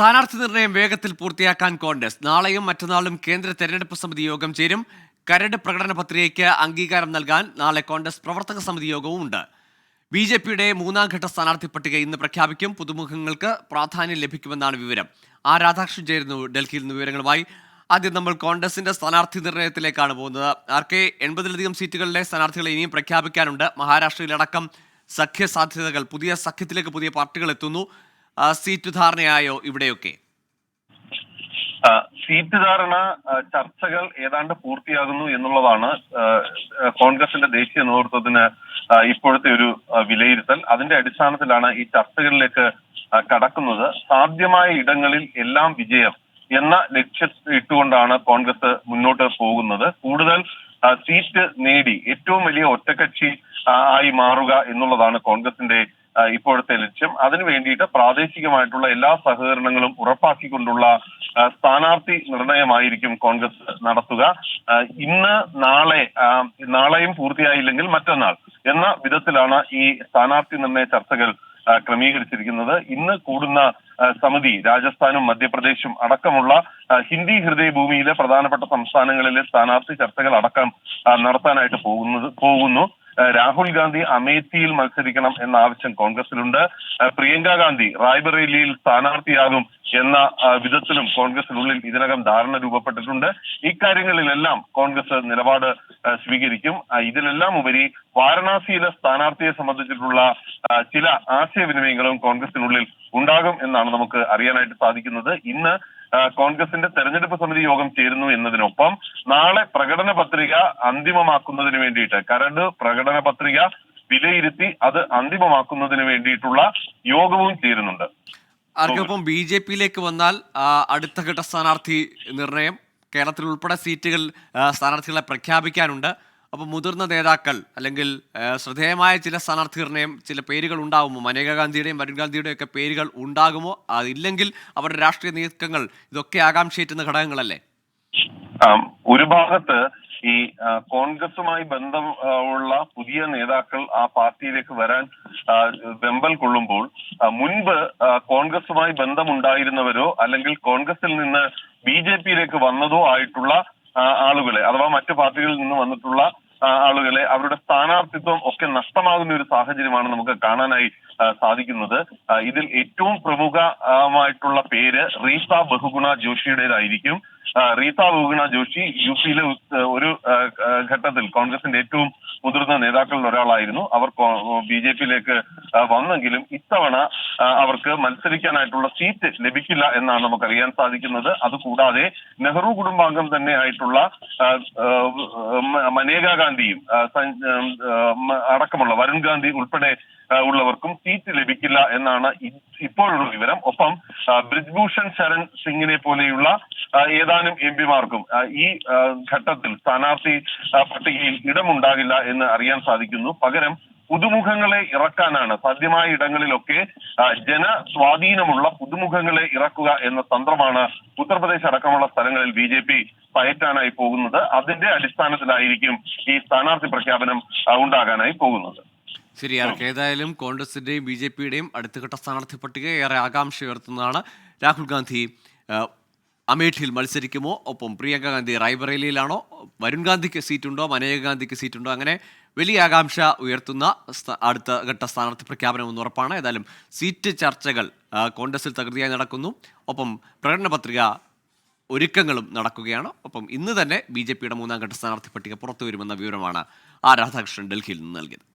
സ്ഥാനാർത്ഥി നിർണയം വേഗത്തിൽ പൂർത്തിയാക്കാൻ കോൺഗ്രസ്. നാളെയും മറ്റന്നാളും കേന്ദ്ര തെരഞ്ഞെടുപ്പ് സമിതി യോഗം ചേരും. കരട് പ്രകടന പത്രികയ്ക്ക് അംഗീകാരം നൽകാൻ നാളെ കോൺഗ്രസ് പ്രവർത്തക സമിതി യോഗവും ഉണ്ട്. BJPയുടെ മൂന്നാം ഘട്ട സ്ഥാനാർത്ഥി പട്ടിക ഇന്ന് പ്രഖ്യാപിക്കും. പുതുമുഖങ്ങൾക്ക് പ്രാധാന്യം ലഭിക്കുമെന്നാണ് വിവരം. രാധാകൃഷ്ണൻ ചേരുന്നു ഡൽഹിയിൽ നിന്ന് വിവരങ്ങളുമായി. ആദ്യം നമ്മൾ കോൺഗ്രസിന്റെ സ്ഥാനാർത്ഥി നിർണയത്തിലേക്കാണ് പോകുന്നത്. 80-ലധികം സീറ്റുകളിലെ സ്ഥാനാർത്ഥികളെ ഇനിയും പ്രഖ്യാപിക്കാനുണ്ട്. മഹാരാഷ്ട്രയിലടക്കം സഖ്യ സാധ്യതകൾ, പുതിയ സഖ്യത്തിലേക്ക് പുതിയ പാർട്ടികൾ എത്തുന്നു. സീറ്റ് ധാരണയായോ ഇവിടെയൊക്കെ? സീറ്റ് ധാരണ ചർച്ചകൾ ഏതാണ്ട് പൂർത്തിയാകുന്നു എന്നുള്ളതാണ് കോൺഗ്രസിന്റെ ദേശീയ നേതൃത്വത്തിന് ഇപ്പോഴത്തെ ഒരു വിലയിരുത്തൽ. അതിന്റെ അടിസ്ഥാനത്തിലാണ് ഈ ചർച്ചകളിലേക്ക് കടക്കുന്നത്. സാധ്യമായ ഇടങ്ങളിൽ എല്ലാം വിജയം എന്ന ലക്ഷ്യം ഇട്ടുകൊണ്ടാണ് കോൺഗ്രസ് മുന്നോട്ട് പോകുന്നത്. കൂടുതൽ സീറ്റ് നേടി ഏറ്റവും വലിയ ഒറ്റക്കക്ഷി ആയി മാറുക എന്നുള്ളതാണ് കോൺഗ്രസിന്റെ ഇപ്പോഴത്തെ ലക്ഷ്യം. അതിനു വേണ്ടിയിട്ട് പ്രാദേശികമായിട്ടുള്ള എല്ലാ സഹകരണങ്ങളും ഉറപ്പാക്കിക്കൊണ്ടുള്ള സ്ഥാനാർത്ഥി നിർണയമായിരിക്കും കോൺഗ്രസ് നടത്തുക. ഇന്ന് നാളെയും പൂർത്തിയായില്ലെങ്കിൽ മറ്റന്നാൾ എന്ന വിധത്തിലാണ് ഈ സ്ഥാനാർത്ഥി നിർണയ ചർച്ചകൾ ക്രമീകരിച്ചിരിക്കുന്നത്. ഇന്ന് കൂടുന്ന സമിതി രാജസ്ഥാനും മധ്യപ്രദേശും അടക്കമുള്ള ഹിന്ദി ഹൃദയഭൂമിയിലെ പ്രധാനപ്പെട്ട സംസ്ഥാനങ്ങളിലെ സ്ഥാനാർത്ഥി ചർച്ചകൾ അടക്കം നടത്താനായിട്ട് പോകുന്നു. രാഹുൽ ഗാന്ധി അമേഠിയിൽ മത്സരിക്കണം എന്ന ആവശ്യം കോൺഗ്രസിലുണ്ട്. പ്രിയങ്ക ഗാന്ധി റായ്ബറേലിയിൽ സ്ഥാനാർത്ഥിയാകും എന്ന വിധത്തിലും കോൺഗ്രസിനുള്ളിൽ ഇതിനകം ധാരണ രൂപപ്പെട്ടിട്ടുണ്ട്. ഇക്കാര്യങ്ങളിലെല്ലാം കോൺഗ്രസ് നിലപാട് സ്വീകരിക്കും. ഇതിലെല്ലാം ഉപരി വാരണാസിയിലെ സ്ഥാനാർത്ഥിയെ സംബന്ധിച്ചിട്ടുള്ള ചില ആശയവിനിമയങ്ങളും കോൺഗ്രസിനുള്ളിൽ ഉണ്ടാകും എന്നാണ് നമുക്ക് അറിയാനായിട്ട് സാധിക്കുന്നത്. ഇന്ന് കോൺഗ്രസിന്റെ തെരഞ്ഞെടുപ്പ് സമിതി യോഗം ചേരുന്നു എന്നതിനൊപ്പം നാളെ പ്രകടന പത്രിക അന്തിമമാക്കുന്നതിന് വേണ്ടിയിട്ട് കരട് പ്രകടന പത്രിക വിലയിരുത്തി അത് അന്തിമമാക്കുന്നതിന് വേണ്ടിയിട്ടുള്ള യോഗവും ചേരുന്നുണ്ട്. ആർക്കൊപ്പം BJPയിലേക്ക് വന്നാൽ അടുത്ത ഘട്ട സ്ഥാനാർത്ഥി നിർണയം, കേരളത്തിൽ ഉൾപ്പെടെ സീറ്റുകൾ സ്ഥാനാർത്ഥികളെ പ്രഖ്യാപിക്കാനുണ്ട്. അപ്പോൾ മുതിർന്ന നേതാക്കൾ അല്ലെങ്കിൽ ശ്രദ്ധേയമായ ചില സ്ഥാനാർത്ഥി നിർണയം, ചില പേരുകൾ ഉണ്ടാകുമോ? മനേക ഗാന്ധിയുടെയും വരുൺ ഗാന്ധിയുടെയും ഒക്കെ പേരുകൾ ഉണ്ടാകുമോ? അതില്ലെങ്കിൽ അവരുടെ രാഷ്ട്രീയ നീക്കങ്ങൾ ഇതൊക്കെ ആകാംക്ഷയേറ്റുന്ന ഘടകങ്ങളല്ലേ? ഒരു ഭാഗത്ത് ഈ കോൺഗ്രസുമായി ബന്ധം ഉള്ള പുതിയ നേതാക്കൾ ആ പാർട്ടിയിലേക്ക് വരാൻ വെമ്പൽ കൊള്ളുമ്പോൾ മുൻപ് കോൺഗ്രസുമായി ബന്ധമുണ്ടായിരുന്നവരോ അല്ലെങ്കിൽ കോൺഗ്രസിൽ നിന്ന് BJPയിലേക്ക് വന്നതോ ആയിട്ടുള്ള ആളുകളെ, അഥവാ മറ്റു പാർട്ടികളിൽ നിന്ന് വന്നിട്ടുള്ള ആളുകളെ അവരുടെ സ്ഥാനാർത്ഥിത്വം ഒക്കെ നഷ്ടമാകുന്ന ഒരു സാഹചര്യമാണ് നമുക്ക് കാണാനായി സാധിക്കുന്നത്. ഇതിൽ ഏറ്റവും പ്രമുഖമായിട്ടുള്ള പേര് റീത്ത ബഹുഗുണ ജോഷിയുടേതായിരിക്കും. റീത്ത ബഹുഗുണ ജോഷി UPയിലെ ഒരു ഘട്ടത്തിൽ കോൺഗ്രസിന്റെ ഏറ്റവും മുതിർന്ന നേതാക്കളിൽ ഒരാളായിരുന്നു. അവർ BJPയിലേക്ക് വന്നെങ്കിലും ഇത്തവണ അവർക്ക് മത്സരിക്കാനായിട്ടുള്ള സീറ്റ് ലഭിക്കില്ല എന്നാണ് നമുക്ക് അറിയാൻ സാധിക്കുന്നത്. അതുകൂടാതെ നെഹ്റു കുടുംബാംഗം തന്നെ ആയിട്ടുള്ള മനേക ഗാന്ധിയും അടക്കമുള്ള വരുൺ ഗാന്ധി ഉൾപ്പെടെ ഉള്ളവർക്കും സീറ്റ് ലഭിക്കില്ല എന്നാണ് ഇപ്പോഴുള്ള വിവരം. ഒപ്പം ബ്രിജ്ഭൂഷൺ ശരൺ സിംഗിനെ പോലെയുള്ള ഏതാനും MPമാർക്കും ഈ ഘട്ടത്തിൽ സ്ഥാനാർത്ഥി പട്ടികയിൽ ഇടമുണ്ടാകില്ല എന്ന് അറിയാൻ സാധിക്കുന്നു. പകരം പുതുമുഖങ്ങളെ ഇറക്കാനാണ് സാധ്യമായ ഇടങ്ങളിലൊക്കെ ജനസ്വാധീനമുള്ള പുതുമുഖങ്ങളെ ഇറക്കുക എന്ന തന്ത്രമാണ് ഉത്തർപ്രദേശ് അടക്കമുള്ള സ്ഥലങ്ങളിൽ BJP പയറ്റാനായി പോകുന്നത്. അതിന്റെ അടിസ്ഥാനത്തിലായിരിക്കും ഈ സ്ഥാനാർത്ഥി പ്രഖ്യാപനം ഉണ്ടാകാനായി പോകുന്നത്. ശരിയാണ്. ഏതായാലും കോൺഗ്രസിന്റെയും BJPയുടെയും അടുത്തഘട്ട സ്ഥാനാർത്ഥി പട്ടിക ഏറെ ആകാംക്ഷ ഉയർത്തുന്നതാണ്. രാഹുൽ ഗാന്ധി അമേഠിയിൽ മത്സരിക്കുമോ? ഒപ്പം പ്രിയങ്ക ഗാന്ധി റായ്ബറേലിയിലാണോ? വരുൺ ഗാന്ധിക്ക് സീറ്റുണ്ടോ? മനേക ഗാന്ധിക്ക് സീറ്റുണ്ടോ? അങ്ങനെ വലിയ ആകാംക്ഷ ഉയർത്തുന്ന അടുത്ത ഘട്ട സ്ഥാനാർത്ഥി പ്രഖ്യാപനം എന്ന് ഉറപ്പാണ്. ഏതായാലും സീറ്റ് ചർച്ചകൾ കോൺഗ്രസിൽ തകൃതിയായി നടക്കുന്നു. ഒപ്പം പ്രകടന പത്രിക ഒരുക്കങ്ങളും നടക്കുകയാണ്. ഒപ്പം ഇന്ന് തന്നെ BJPയുടെ മൂന്നാം ഘട്ട സ്ഥാനാർത്ഥി പട്ടിക പുറത്തു വരുമെന്ന വിവരമാണ് രാധാകൃഷ്ണൻ ഡൽഹിയിൽ നിന്ന് നൽകിയത്.